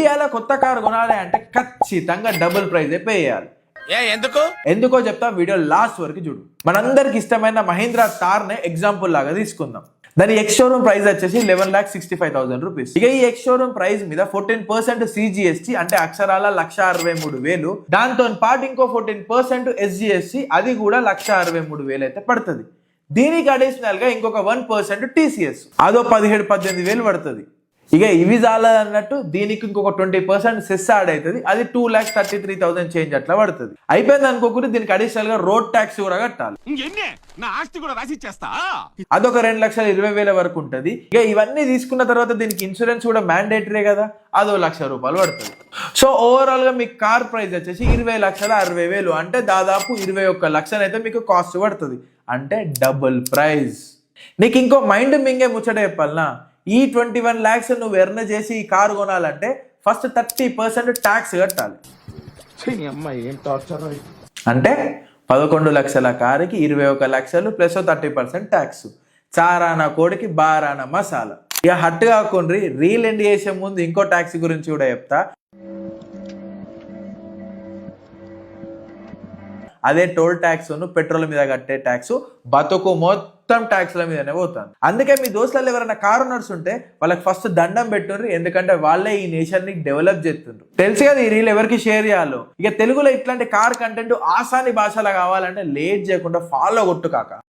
ఇండియాలో కొత్త కారు కొనాలి అంటే ఖచ్చితంగా డబుల్ ప్రైజ్ పే చేయాలి. ఎందుకో చెప్తా, వీడియో లాస్ట్ వరకు చూడు. మనందరికి ఇష్టమైన మహీంద్రా థార్ నే ఎగ్జాంపుల్ లాగా తీసుకుందాం. దాని ఎక్స్ షోరూమ్ ప్రైస్ వచ్చేసి 11,65,000 రూపీస్. ఇక ఈ ఎక్స్ షోరూమ్ ప్రైస్ మీద 14% CGST అంటే అక్షరాల 1,63,000. దాంతో పాటు ఇంకో 14% SGST, అది కూడా 1,63,000 అయితే పడుతుంది. దీనికి అడిషనల్ గా ఇంకొక 1% TCS, అదో 17,18,000 పడుతుంది. ఇక ఇవి చాలన్నట్టు దీనికి ఇంకొక 20% సెస్ యాడ్ అవుతుంది, అది 2,33,000 చేంజ్ అట్లా పడుతుంది. అయిపోయింది అనుకోకుండా దీనికి అడిషనల్ గా రోడ్ ట్యాక్స్ కూడా కట్టాలి, అదొక 2,20,000 వరకు ఉంటది. ఇక ఇవన్నీ తీసుకున్న తర్వాత దీనికి ఇన్సూరెన్స్ కూడా మ్యాండేటరీ కదా, అదో ₹1,00,000 పడుతుంది. సో ఓవరాల్ గా మీకు కార్ ప్రైస్ వచ్చేసి 20,60,000, అంటే దాదాపు 21,00,000 అయితే మీకు కాస్ట్ పడుతుంది. అంటే డబుల్ ప్రైస్. నీకు ఇంకో మైండ్ మింగే ముచ్చట చెప్పాలనా, ఈ 21 lakhs నువ్వు ఎర్న్ చేసి ఈ కారు కొనాలంటే ఫస్ట్ 30% ట్యాక్స్ కట్టాలి. అంటే 11 లక్షల కారుకి 21 లక్షలు ప్లస్ 30% ట్యాక్స్. చారానా కోడికి బారానా మసాలా. ఇక హట్ కాకుండా రీల్ ఎండ్ చేసే ముందు ఇంకో ట్యాక్స్ గురించి కూడా చెప్తా. అదే టోల్ ట్యాక్స్, పెట్రోల్ మీద కట్టే ట్యాక్స్, బతుకు మొత్తం ట్యాక్స్ల మీదనే పోతాను. అందుకే మీ దోస్తులలో ఎవరైనా కారు నడుస్తుంటే వాళ్ళకి ఫస్ట్ దండం పెట్టుండ్రు, ఎందుకంటే వాళ్ళే ఈ నేషన్ ని డెవలప్ చేస్తుండ్రు. తెలుసు కదా ఈ రీల్ ఎవరికి షేర్ చేయాలో. ఇక తెలుగులో ఇట్లాంటి కార్ కంటెంట్ ఆసాని భాషలో కావాలంటే లేట్ చేయకుండా ఫాలో కొట్టు కాక.